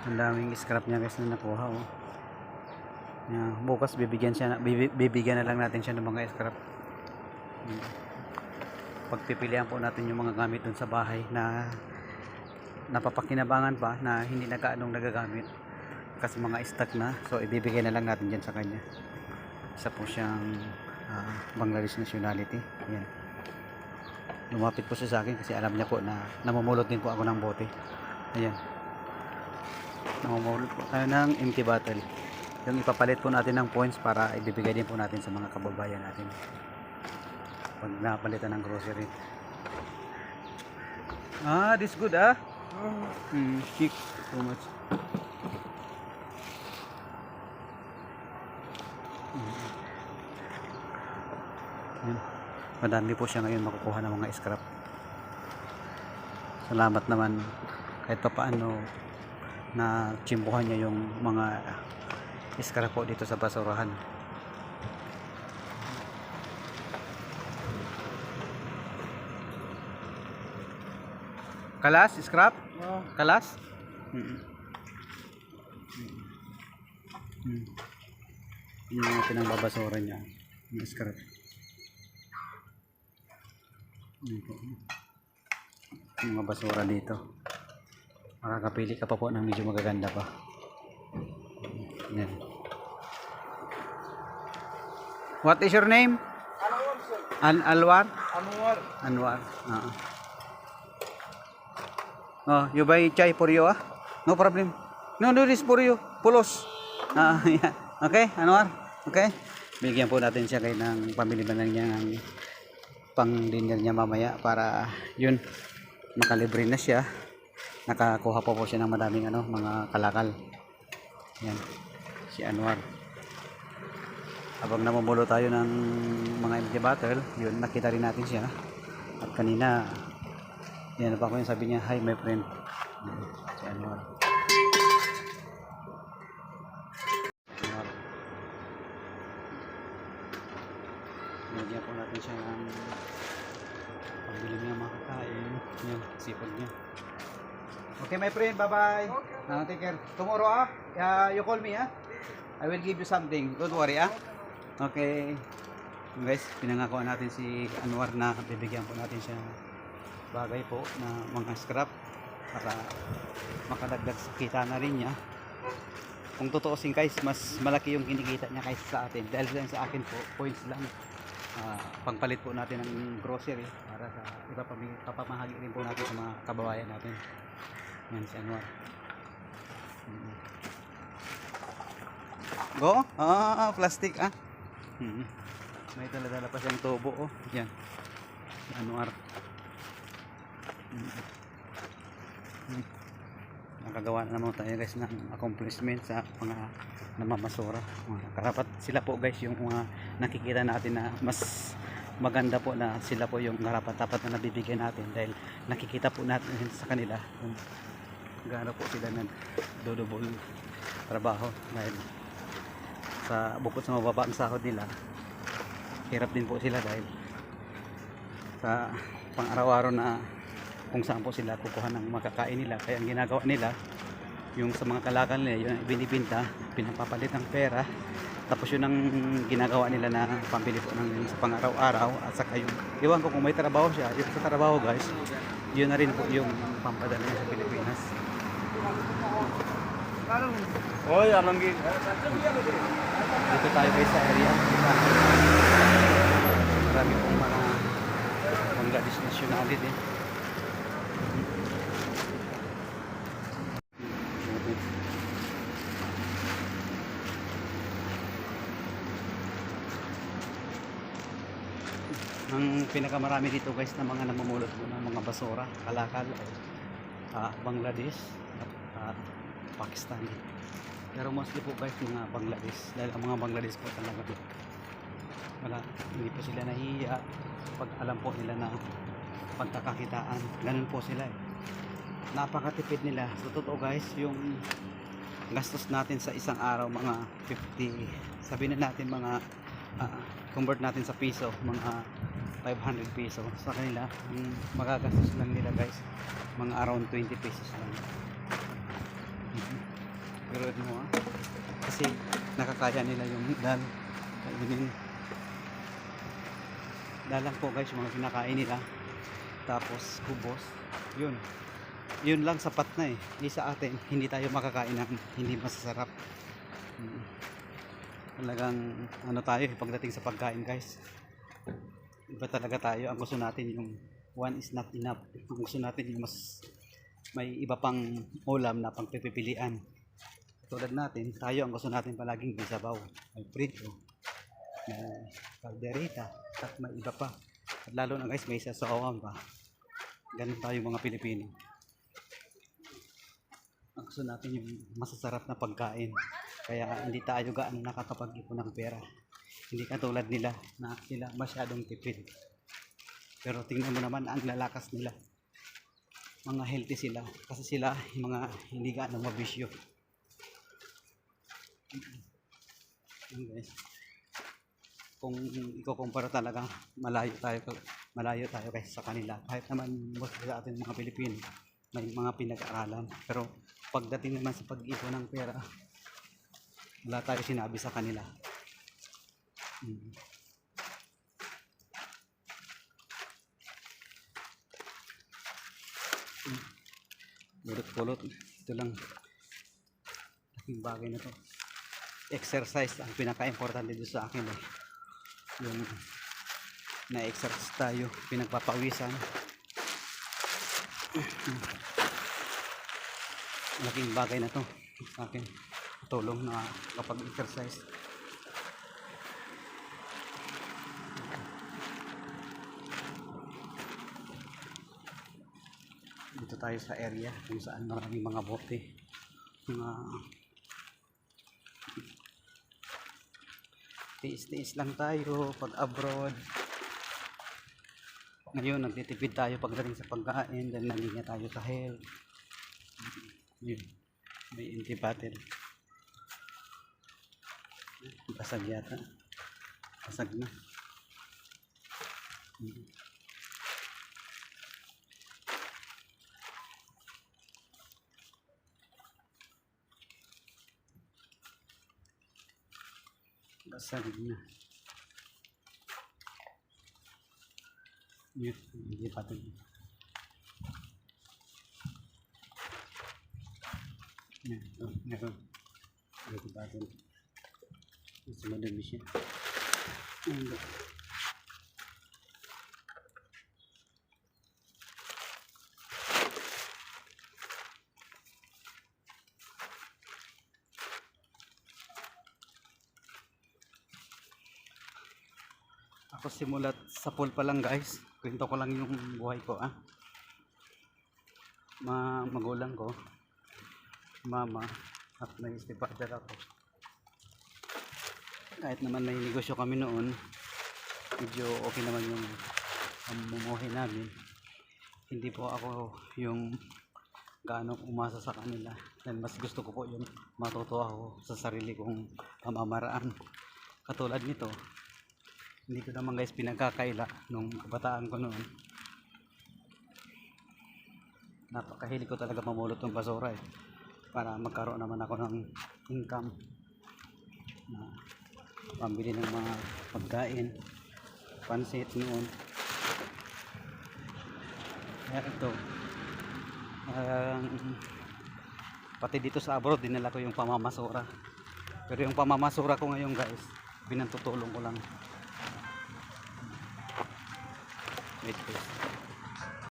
Ang daming scrap niya guys na nakuha oh. Bukas bibigyan na lang natin siya ng mga scrap. Pagpipilian po natin yung mga gamit dun sa bahay na napapakinabangan pa na hindi na gaanong nagagamit kasi mga stock na, so ibibigay na lang natin dyan sa kanya. Isa po siyang Bangladesh nationality. Ayan. Lumapit po siya sa akin kasi alam niya po na namumulot din po ako ng bote. Ayan, namumulot po tayo ng empty bottle. Yung ipapalit po natin ng points para ibibigay din po natin sa mga kababayan natin pag napalitan ng grocery. This good chic, too much. Madami po siya ngayon makukuha ng mga scrap. Salamat naman kahit pa paano na tsimpuhan niya yung mga scrap po dito sa basurahan. Kalas, scrap? Kalas? Yung mga pinangbabasura niya, yung scrap. Yung mga basura dito. Makakapili ka pa po ng medyo magaganda pa. Yan. What is your name? Anwar? Anwar. Oh, you buy chai for you No problem. No, this for you. Pulos. Yeah. Okay, Anwar. Okay. Bigyan po natin siya kay ng pamili ba lang niya ng pang dinner niya mamaya para yun makalibre na siya. Nakakuha po siya ng madaming mga kalakal. Yan. Si Anwar. Habang namumulo tayo ng mga empty bottle, yun nakita rin natin siya. At kanina yan pa ko yung sabi niya, hi my friend. Si Anwar. Bigyan po natin siya ng pambili niya makakain. Yan, sipag niya. Okay my friend, bye bye. Okay. Take care. Tomorrow you call me I will give you something. Don't worry Okay. Guys, pinangako natin si Anwar na bibigyan po natin siya bagay po na mga scrap para makadagdag sa kita na rin niya. Kung tutuusin guys, mas malaki yung kinikita niya kaysa sa atin. Dahil lang sa akin po, points lang. Pangpalit po natin ng grocery para sa ipapamahagi rin po natin sa mga kababayan natin. Yan si Anwar. Go? Plastic May dala-dala pa siyang tubo Yan. Si Anwar. Nakagawa na naman tayo guys ng accomplishment sa mga namamasura. Karapat sila po guys yung mga nakikita natin na mas maganda po na sila po yung karapat-dapat na nabibigyan natin dahil nakikita po natin sa kanila kung gaano po sila nagdodobol trabaho dahil sa bukod sa mababa ang sahod nila, hirap din po sila dahil sa pang-araw-araw na kung saan po sila kukuha ng makakain nila. Kaya ang ginagawa nila yung sa mga kalakal nila, yung binibinta, pinapapalit ng pera, tapos yun ang ginagawa nila na pambili po ng sa pang-araw-araw. At saka yung iwan ko kung may trabaho siya, yung sa trabaho guys, yun na rin po yung pampadala niya sa Pilipinas. Oy, alangin. Dito tayo guys sa area. Marami pong mga Bangladesh nationality. Ang pinakamarami dito guys na mga namumulot mo ng mga basura, kalakal, Bangladesh at Pakistan. Pero mostly po guys mga Bangladesh, dahil ang mga Bangladesh po talaga hindi po sila nahihiya pag alam po nila na pagkakakitaan. Ganun po sila napakatipid nila. So totoo guys, yung gastos natin sa isang araw mga 50, sabihin na natin mga convert natin sa piso, mga 500 peso. Sa kanila magagastos lang nila guys mga around 20 pesos lang. Pero mo kasi nakakaya nila yung dal. Kainin. Dalang po guys yung mga kinakain nila. Tapos kubos. Yun lang sapat na eh. Sa atin hindi tayo makakain ng hindi masasarap. Talagang ano tayo pagdating sa pagkain guys, iba talaga tayo. Ang gusto natin yung one is not enough. Ang gusto natin yung mas may iba pang ulam na pang pipilian. Tulad natin, tayo ang gusto natin palaging may sabaw, may prito, may kaldereta, at may iba pa. At lalo na guys, may sasawan pa. Ganun tayo mga Pilipino. Ang gusto natin yung masasarap na pagkain. Kaya hindi tayo gaano nakakapag-ipon ng pera. Hindi katulad nila na sila masyadong tipid. Pero tingnan mo naman ang lalakas nila. Mga healthy sila. Kasi sila mga hindi gaano mabisyo. Guys, kung ikukumpara talaga malayo tayo guys sa kanila. Kahit naman most sa atin mga Pilipino may mga pinag-aaralan, pero pagdating naman sa pag-ipon ng pera wala tayo sinabi sa kanila. Pulot-pulot, ito lang laking bagay na to. Exercise ang pinaka-importante dito sa akin eh. Yung na-exercise tayo, pinagpapawisan. Laking bagay na to sa akin, tulong na kapag exercise. Dito tayo sa area kung saan maraming mga bote, mga tiis-tiis lang tayo pag abroad. Ngayon nagtitipid tayo pagdating sa pagkain dahil nalinya tayo sa health. Yun, may antibiotic. Basag yata, basag na. Basag na. Yun, hindi patag. Meron. Hindi patag. Mas madami siya. Ako simulat sa pool pa lang guys. Kwento ko lang yung buhay ko magulang ko, mama, at may stepfather ako. Kahit naman may negosyo kami noon, medyo okay naman yung mumuhay namin. Hindi po ako yung gaano umasa sa kanila. Dahil mas gusto ko po yung matuto ako sa sarili kong pamamaraan. Katulad nito, hindi ko naman guys pinagkakaila nung kabataan ko noon. Napakahilig ko talaga mamulot ng basura para magkaroon naman ako ng income na pambili ng mga pagkain, pansit noon. Kaya ito pati dito sa abroad dinala ko yung pamamasura, pero yung pamamasura ko ngayon guys binantutulong ko lang. Wait please.